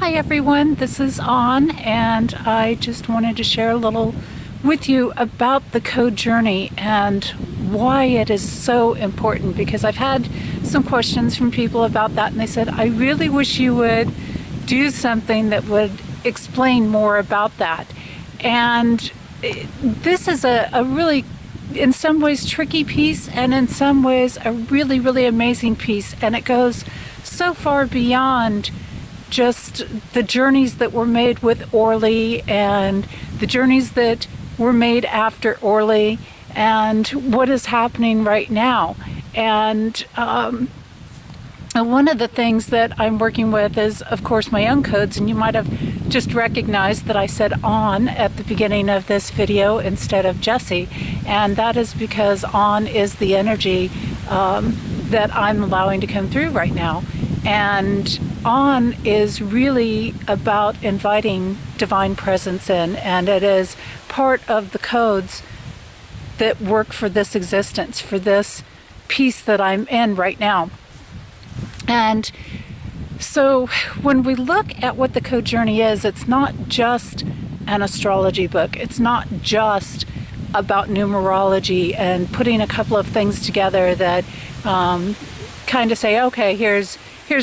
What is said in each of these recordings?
Hi everyone, this is An, and I just wanted to share a little with you about the code journey and why it is so important, because I've had some questions from people about that, and they said, I really wish you would do something that would explain more about that. And this is a really, in some ways, tricky piece, and in some ways a really, really amazing piece, and it goes so far beyond just the journeys that were made with Orly and the journeys that were made after Orly and what is happening right now. And one of the things that I'm working with is, of course, my own codes, and you might have just recognized that I said on at the beginning of this video instead of Jesse, and that is because on is the energy that I'm allowing to come through right now. And on is really about inviting divine presence in, and it is part of the codes that work for this existence, for this piece that I'm in right now. And so when we look at what the code journey is, it's not just an astrology book. It's not just about numerology and putting a couple of things together that kind of say, okay, here's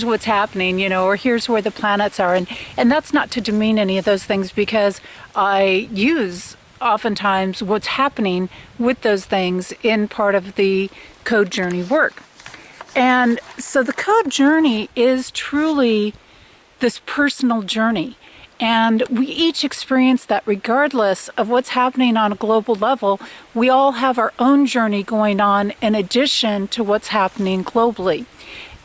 what's happening, you know, or here's where the planets are. And that's not to demean any of those things, because I use oftentimes what's happening with those things in part of the code journey work. And so the code journey is truly this personal journey. And we each experience that regardless of what's happening on a global level. We all have our own journey going on in addition to what's happening globally.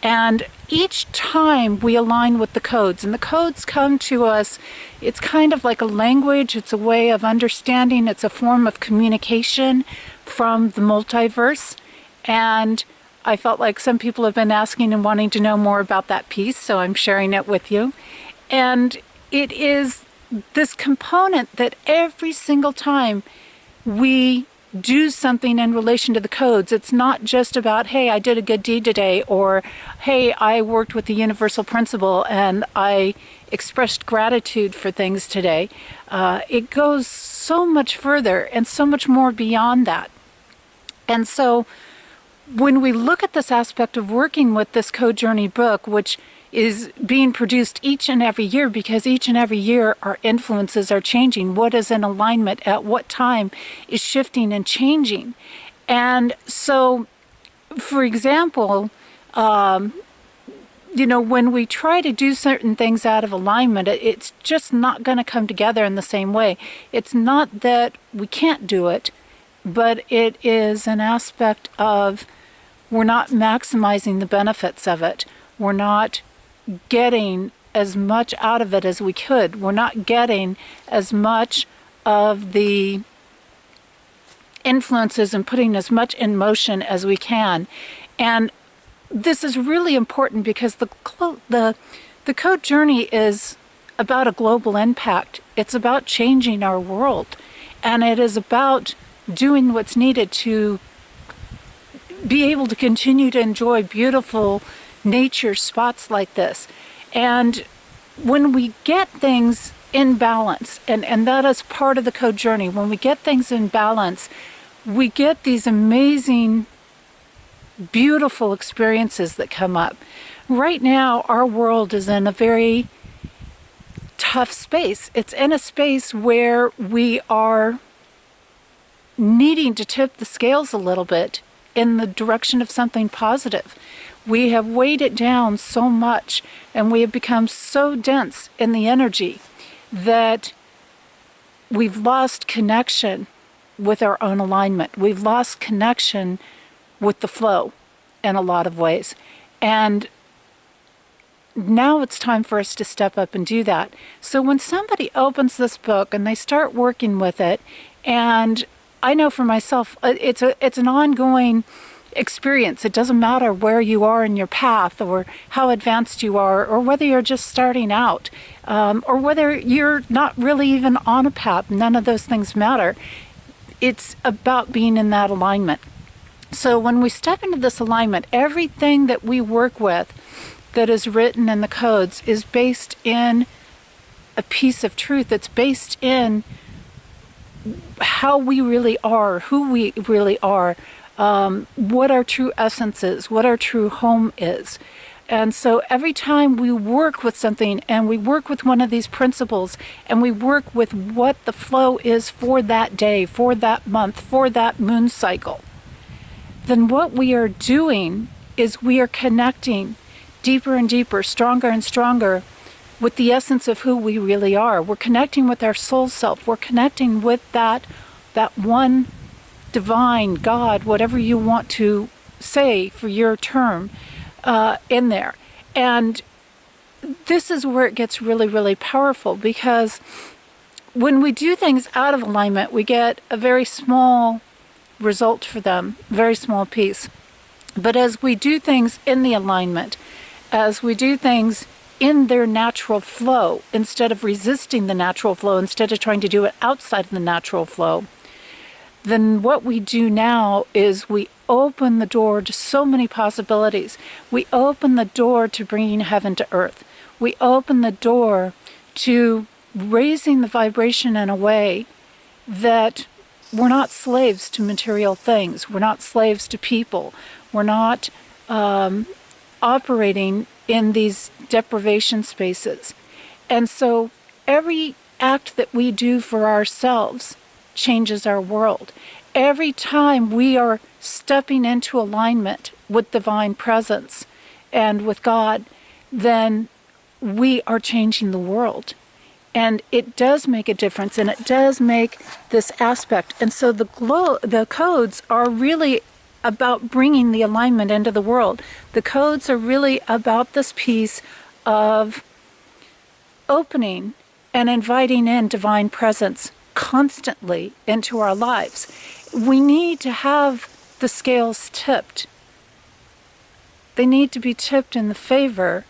And each time we align with the codes, and the codes come to us, it's kind of like a language, it's a way of understanding, it's a form of communication from the multiverse. And I felt like some people have been asking and wanting to know more about that piece, so I'm sharing it with you. And it is this component that every single time we do something in relation to the codes, it's not just about, hey, I did a good deed today, or hey, I worked with the universal principle and I expressed gratitude for things today. It goes so much further and so much more beyond that. And so when we look at this aspect of working with this code journey book, which is being produced each and every year, because each and every year our influences are changing. What is in alignment at what time is shifting and changing. And so, for example, you know, when we try to do certain things out of alignment, it's just not going to come together in the same way. It's not that we can't do it, but it is an aspect of we're not maximizing the benefits of it. We're not getting as much out of it as we could. We're not getting as much of the influences and putting as much in motion as we can. And this is really important because the code journey is about a global impact. It's about changing our world. And it is about doing what's needed to be able to continue to enjoy beautiful nature spots like this. And when we get things in balance, and that is part of the code journey, when we get things in balance, we get these amazing, beautiful experiences that come up. Right now, our world is in a very tough space. It's in a space where we are needing to tip the scales a little bit in the direction of something positive. We have weighed it down so much, and we have become so dense in the energy that we've lost connection with our own alignment. We've lost connection with the flow in a lot of ways. And now it's time for us to step up and do that. So when somebody opens this book and they start working with it, and I know for myself, it's an ongoing experience. It doesn't matter where you are in your path or how advanced you are, or whether you're just starting out, or whether you're not really even on a path. None of those things matter. It's about being in that alignment. So when we step into this alignment, everything that we work with that is written in the codes is based in a piece of truth that's based in how we really are, who we really are, what our true essence is, what our true home is. And so every time we work with something and we work with one of these principles and we work with what the flow is for that day, for that month, for that moon cycle, then what we are doing is we are connecting deeper and deeper, stronger and stronger with the essence of who we really are. We're connecting with our soul self. We're connecting with that one divine God, whatever you want to say for your term, in there. And this is where it gets really, really powerful, because when we do things out of alignment, we get a very small result for them, very small piece. But as we do things in the alignment, as we do things in their natural flow, instead of resisting the natural flow, instead of trying to do it outside of the natural flow, then what we do now is we open the door to so many possibilities. We open the door to bringing heaven to earth. We open the door to raising the vibration in a way that we're not slaves to material things. We're not slaves to people. We're not operating in these deprivation spaces. And so every act that we do for ourselves changes our world. Every time we are stepping into alignment with divine presence and with God, then we are changing the world. And it does make a difference, and it does make this aspect. And so the codes are really about bringing the alignment into the world. The codes are really about this piece of opening and inviting in divine presence constantly into our lives. We need to have the scales tipped. They need to be tipped in the favor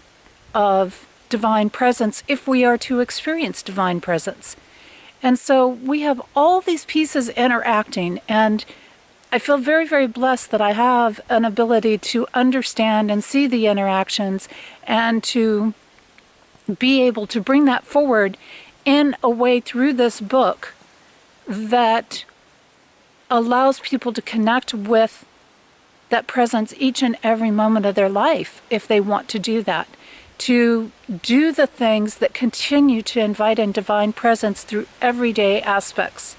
of divine presence if we are to experience divine presence. And so we have all these pieces interacting, and I feel very, very blessed that I have an ability to understand and see the interactions and to be able to bring that forward in a way through this book that allows people to connect with that presence each and every moment of their life if they want to do that. To do the things that continue to invite in divine presence through everyday aspects.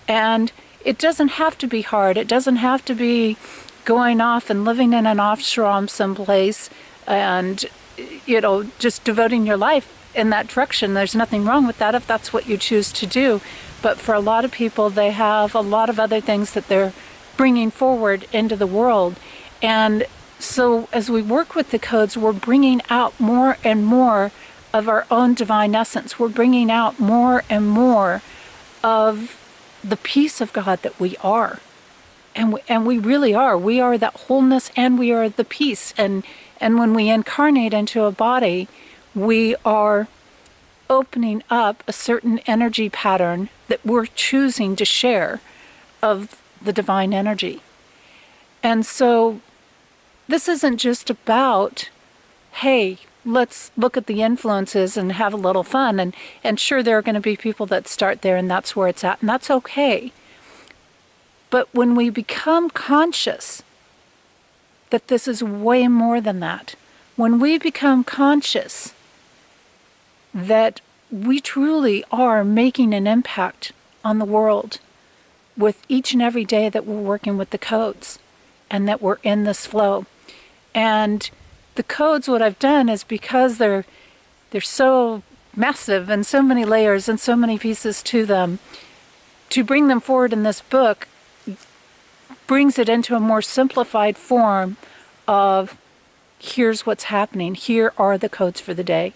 And it doesn't have to be hard. It doesn't have to be going off and living in an ashram someplace and, just devoting your life in that direction. There's nothing wrong with that if that's what you choose to do. But for a lot of people, they have a lot of other things that they're bringing forward into the world. And so as we work with the codes, we're bringing out more and more of our own divine essence. We're bringing out more and more of the peace of God that we are. And we really are. We are that wholeness, and we are the peace. And when we incarnate into a body, we are opening up a certain energy pattern that we're choosing to share of the divine energy. And so this isn't just about, hey, let's look at the influences and have a little fun. And sure, there are going to be people that start there, and that's where it's at, and that's okay. But when we become conscious that this is way more than that, when we become conscious that we truly are making an impact on the world with each and every day that we're working with the codes and that we're in this flow. And the codes, what I've done is, because they're so massive and so many layers and so many pieces to them, to bring them forward in this book brings it into a more simplified form of, here's what's happening, here are the codes for the day.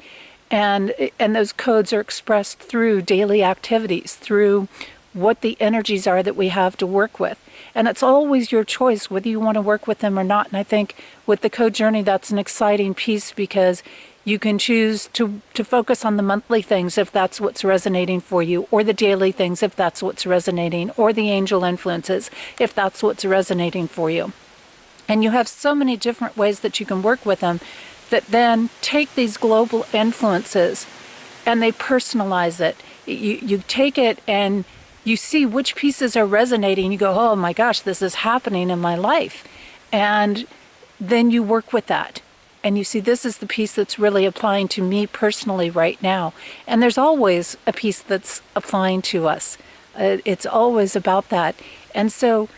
And those codes are expressed through daily activities, through what the energies are that we have to work with. And it's always your choice whether you want to work with them or not. And I think with the code journey, that's an exciting piece, because you can choose to focus on the monthly things if that's what's resonating for you, or the daily things if that's what's resonating, or the angel influences if that's what's resonating for you. And you have so many different ways that you can work with them that then take these global influences and they personalize it. You take it and you see which pieces are resonating. You go, oh my gosh, this is happening in my life. And then you work with that. And you see, this is the piece that's really applying to me personally right now. And there's always a piece that's applying to us. It's always about that. And so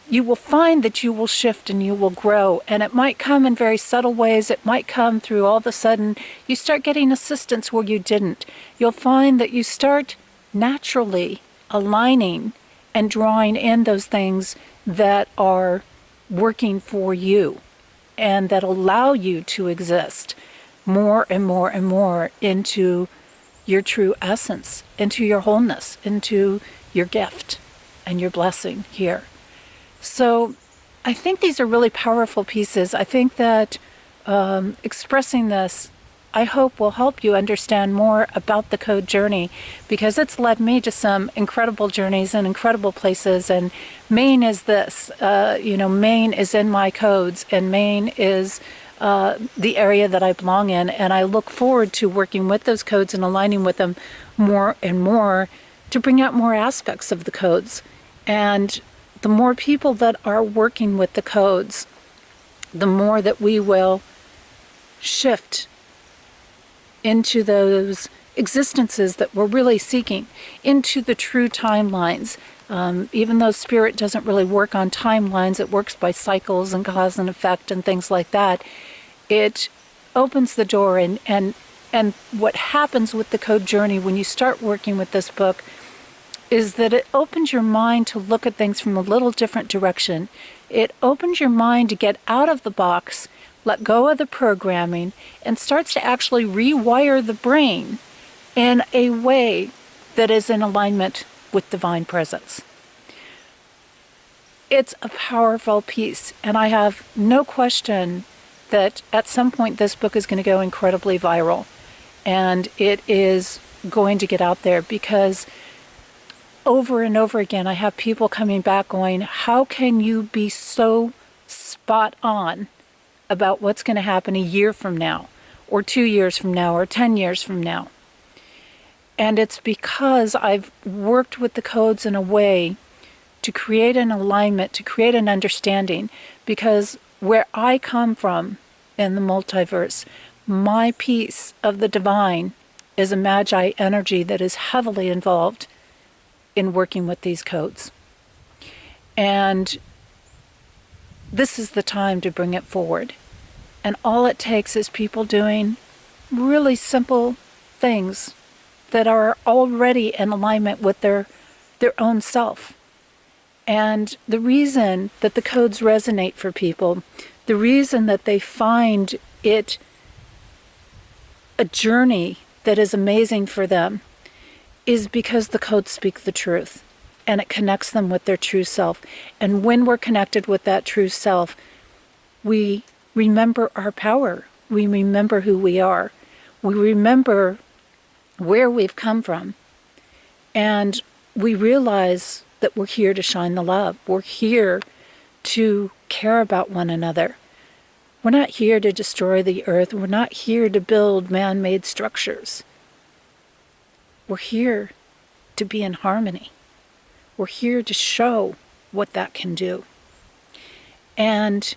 you will find that you will shift and you will grow. And it might come in very subtle ways. It might come through all of a sudden you start getting assistance where you didn't. You'll find that you start naturally aligning and drawing in those things that are working for you and that allow you to exist more and more and more into your true essence, into your wholeness, into your gift and your blessing here. So I think these are really powerful pieces. I think that expressing this, I hope, will help you understand more about the code journey, because it's led me to some incredible journeys and incredible places. And Maine is this, Maine is in my codes, and Maine is the area that I belong in. And I look forward to working with those codes and aligning with them more and more to bring out more aspects of the codes. And the more people that are working with the codes, the more that we will shift into those existences that we're really seeking, into the true timelines. Even though Spirit doesn't really work on timelines, it works by cycles and cause and effect and things like that. It opens the door, and what happens with the code journey when you start working with this book is that it opens your mind to look at things from a little different direction. It opens your mind to get out of the box, let go of the programming, and starts to actually rewire the brain in a way that is in alignment with divine presence. It's a powerful piece, and I have no question that at some point this book is going to go incredibly viral, and it is going to get out there, because over and over again I have people coming back going, how can you be so spot on about what's going to happen a year from now, or 2 years from now, or 10 years from now? And it's because I've worked with the codes in a way to create an alignment, to create an understanding. Because where I come from in the multiverse, my piece of the divine is a Magi energy that is heavily involved in working with these codes. And this is the time to bring it forward. And all it takes is people doing really simple things that are already in alignment with their own self. And the reason that the codes resonate for people, the reason that they find it a journey that is amazing for them, is because the codes speak the truth, and it connects them with their true self. And when we're connected with that true self, we remember our power. We remember who we are. We remember where we've come from. And we realize that we're here to shine the love. We're here to care about one another. We're not here to destroy the earth. We're not here to build man-made structures. We're here to be in harmony. We're here to show what that can do. And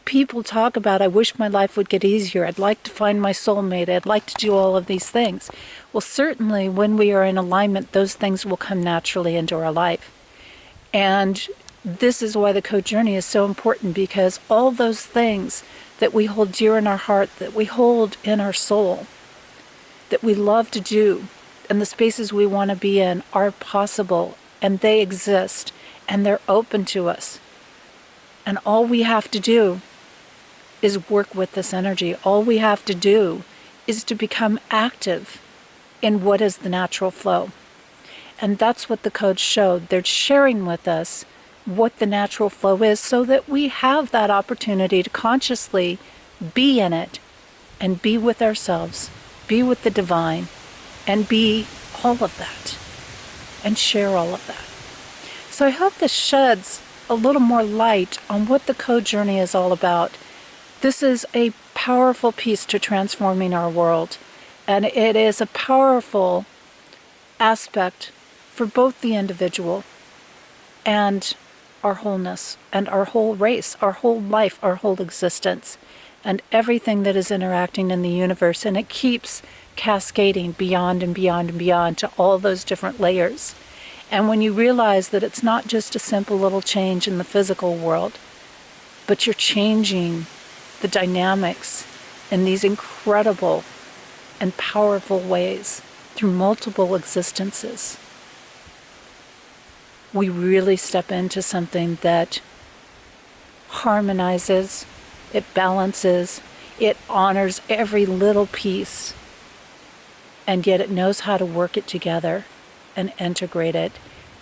people talk about, I wish my life would get easier. I'd like to find my soulmate. I'd like to do all of these things. Well, certainly when we are in alignment, those things will come naturally into our life. And this is why the code journey is so important, because all those things that we hold dear in our heart, that we hold in our soul, that we love to do, and the spaces we want to be in are possible, and they exist, and they're open to us. And all we have to do is work with this energy. All we have to do is to become active in what is the natural flow. And that's what the codes showed. They're sharing with us what the natural flow is, so that we have that opportunity to consciously be in it and be with ourselves, be with the divine, and be all of that, and share all of that. So I hope this sheds a little more light on what the code journey is all about. This is a powerful piece to transforming our world, And it is a powerful aspect for both the individual and our wholeness and our whole race, our whole life, our whole existence, and everything that is interacting in the universe. And it keeps cascading beyond and beyond and beyond to all those different layers. And when you realize that it's not just a simple little change in the physical world, but you're changing the dynamics in these incredible and powerful ways through multiple existences, we really step into something that harmonizes, it balances, it honors every little piece, and yet it knows how to work it together and integrate it,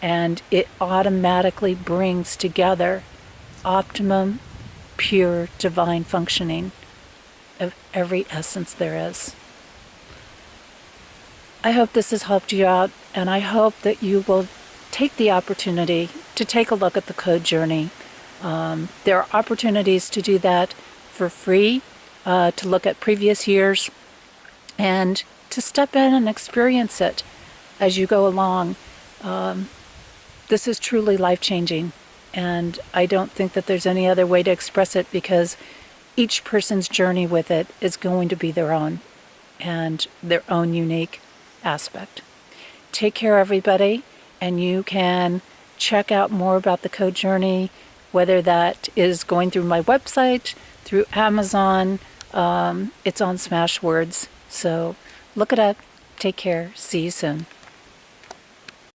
and it automatically brings together optimum, pure, divine functioning of every essence there is. I hope this has helped you out, and I hope that you will take the opportunity to take a look at the code journey. There are opportunities to do that for free, to look at previous years, and to step in and experience it as you go along. This is truly life-changing, and I don't think that there's any other way to express it, because each person's journey with it is going to be their own and their own unique aspect. Take care, everybody, and you can check out more about the code journey, whether that is going through my website, through Amazon. It's on Smashwords, so look it up. Take care. See you soon.